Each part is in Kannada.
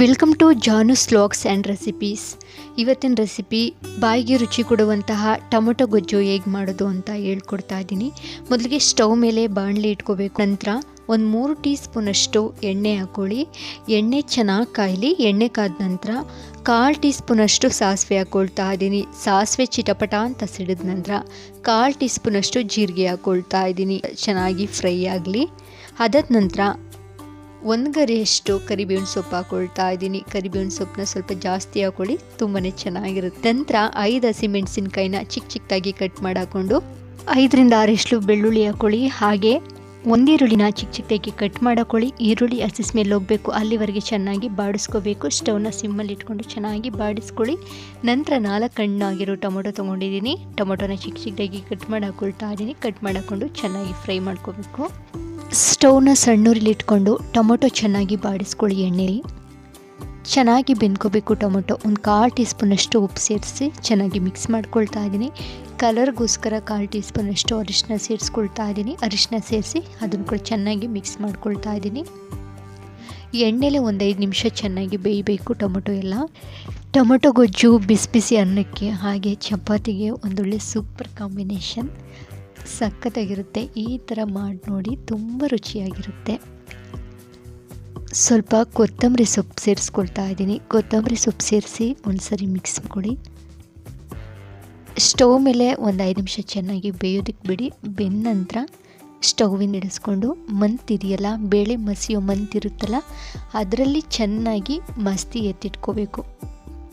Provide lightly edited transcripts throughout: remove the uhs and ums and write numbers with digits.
Welcome to Janu's vlogs and recipes. ಇವತ್ತಿನ ರೆಸಿಪಿ ಬಾಯಿಗೆ ರುಚಿ ಕೊಡುವಂತಹ ಟೊಮೊಟೊ ಗೊಜ್ಜು ಹೇಗೆ ಮಾಡೋದು ಅಂತ ಹೇಳ್ಕೊಡ್ತಾ ಇದ್ದೀನಿ. ಮೊದಲಿಗೆ ಸ್ಟವ್ ಮೇಲೆ ಬಾಣಲಿ ಇಟ್ಕೋಬೇಕು. ನಂತರ ಒಂದು 3 ಟೀ ಸ್ಪೂನಷ್ಟು ಎಣ್ಣೆ ಹಾಕ್ಕೊಳ್ಳಿ. ಎಣ್ಣೆ ಚೆನ್ನಾಗಿ ಕಾಯಲಿ. ಎಣ್ಣೆ ಕಾದ ನಂತರ 1/4 ಟೀ ಸ್ಪೂನಷ್ಟು ಸಾಸಿವೆ ಹಾಕ್ಕೊಳ್ತಾ ಇದ್ದೀನಿ. ಸಾಸಿವೆ ಚಿಟಪಟ ಅಂತ ಸಿಡಿದ ನಂತರ 1/4 ಟೀ ಸ್ಪೂನಷ್ಟು ಜೀರಿಗೆ ಹಾಕ್ಕೊಳ್ತಾ ಇದ್ದೀನಿ. ಚೆನ್ನಾಗಿ ಫ್ರೈ ಆಗಲಿ. ಅದಾದ ನಂತರ 1 ಗರಿಯಷ್ಟು ಕರಿಬೇವಿನ ಸೊಪ್ಪು ಹಾಕ್ಕೊಳ್ತಾ ಇದ್ದೀನಿ. ಕರಿಬೇವಿನ ಸೊಪ್ಪನ್ನ ಸ್ವಲ್ಪ ಜಾಸ್ತಿ ಹಾಕ್ಕೊಳ್ಳಿ, ತುಂಬಾ ಚೆನ್ನಾಗಿರುತ್ತೆ. ನಂತರ 5 ಹಸಿಮೆಣಸಿನ್ಕಾಯಿನ ಚಿಕ್ಕದಾಗಿ ಕಟ್ ಮಾಡಿ ಹಾಕ್ಕೊಂಡು 5ರಿಂದ 6 ಬೆಳ್ಳುಳ್ಳಿ ಹಾಕ್ಕೊಳ್ಳಿ. ಹಾಗೆ 1 ಈರುಳ್ಳಿನ ಚಿಕ್ಕದಾಗಿ ಕಟ್ ಮಾಡ್ಕೊಳ್ಳಿ. ಈರುಳ್ಳಿ ಹಸಿ ಸ್ಮೆಲ್ ಹೋಗಬೇಕು, ಅಲ್ಲಿವರೆಗೆ ಚೆನ್ನಾಗಿ ಬಾಡಿಸ್ಕೋಬೇಕು. ಸ್ಟವ್ನ ಸಿಮ್ಮಲ್ಲಿ ಇಟ್ಕೊಂಡು ಚೆನ್ನಾಗಿ ಬಾಡಿಸ್ಕೊಳ್ಳಿ. ನಂತರ 4 ಹಣ್ಣಾಗಿರೋ ಟೊಮೊಟೊ ತೊಗೊಂಡಿದ್ದೀನಿ. ಟೊಮೊಟೊನ ಚಿಕ್ಕದಾಗಿ ಕಟ್ ಮಾಡಿ ಹಾಕ್ಕೊಳ್ತಾ ಇದ್ದೀನಿ. ಕಟ್ ಮಾಡಿ ಹಾಕ್ಕೊಂಡು ಚೆನ್ನಾಗಿ ಫ್ರೈ ಮಾಡ್ಕೋಬೇಕು. ಸ್ಟವ್ನ ಸಣ್ಣೂರಲ್ಲಿ ಇಟ್ಕೊಂಡು ಟೊಮೊಟೊ ಚೆನ್ನಾಗಿ ಬಾಡಿಸ್ಕೊಳ್ಳಿ. ಎಣ್ಣೆಲಿ ಚೆನ್ನಾಗಿ ಬೆಂದ್ಕೋಬೇಕು. ಟೊಮೊಟೊ 1/4 ಟೀ ಸ್ಪೂನಷ್ಟು ಉಪ್ಪು ಸೇರಿಸಿ ಚೆನ್ನಾಗಿ ಮಿಕ್ಸ್ ಮಾಡ್ಕೊಳ್ತಾ ಇದ್ದೀನಿ. ಕಲರ್ಗೋಸ್ಕರ 1/4 ಟೀ ಸ್ಪೂನಷ್ಟು ಅರಿಶಿನ ಸೇರಿಸ್ಕೊಳ್ತಾ ಇದ್ದೀನಿ. ಅರಿಶಿನ ಸೇರಿಸಿ ಅದನ್ನು ಕೂಡ ಚೆನ್ನಾಗಿ ಮಿಕ್ಸ್ ಮಾಡ್ಕೊಳ್ತಾ ಇದ್ದೀನಿ. ಎಣ್ಣೆಲೆ 5 ನಿಮಿಷ ಚೆನ್ನಾಗಿ ಬೇಯಬೇಕು ಟೊಮೊಟೊ ಎಲ್ಲ. ಟೊಮೊಟೊ ಗೊಜ್ಜು ಬಿಸಿ ಬಿಸಿ ಅನ್ನಕ್ಕೆ ಹಾಗೆ ಚಪಾತಿಗೆ ಒಂದೊಳ್ಳೆ ಸೂಪರ್ ಕಾಂಬಿನೇಷನ್, ಸಖತ್ತಾಗಿರುತ್ತೆ. ಈ ಥರ ಮಾಡಿ ನೋಡಿ, ತುಂಬ ರುಚಿಯಾಗಿರುತ್ತೆ. ಸ್ವಲ್ಪ ಕೊತ್ತಂಬರಿ ಸೊಪ್ಪು ಸೇರಿಸ್ಕೊಳ್ತಾ ಇದ್ದೀನಿ. ಕೊತ್ತಂಬರಿ ಸೊಪ್ಪು ಸೇರಿಸಿ ಒಂದ್ಸರಿ ಮಿಕ್ಸ್ ಮಾಡಿ ಸ್ಟವ್ ಮೇಲೆ 5 ನಿಮಿಷ ಚೆನ್ನಾಗಿ ಬೇಯೋದಕ್ಕೆ ಬಿಡಿ. ಬೆಂದ ನಂತರ ಸ್ಟವ್ವಿನ ಇಡಿಸ್ಕೊಂಡು ಮಂತಿದೆಯಲ್ಲ, ಬೇಳೆ ಮಸಿಯೋ ಮಂತಿರುತ್ತಲ್ಲ, ಅದರಲ್ಲಿ ಚೆನ್ನಾಗಿ ಮಸ್ತಿ ಎತ್ತಿಟ್ಕೋಬೇಕು.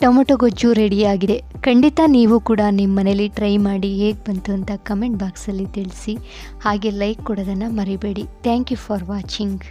ಟೊಮೊಟೊ ಗೊಜ್ಜು ರೆಡಿಯಾಗಿದೆ. ಖಂಡಿತ ನೀವು ಕೂಡ ನಿಮ್ಮ ಮನೇಲಿ ಟ್ರೈ ಮಾಡಿ ಹೇಗೆ ಬಂತು ಅಂತ ಕಮೆಂಟ್ ಬಾಕ್ಸಲ್ಲಿ ತಿಳಿಸಿ. ಹಾಗೆ ಲೈಕ್ ಕೊಡೋದನ್ನು ಮರಿಬೇಡಿ. Thank you for watching.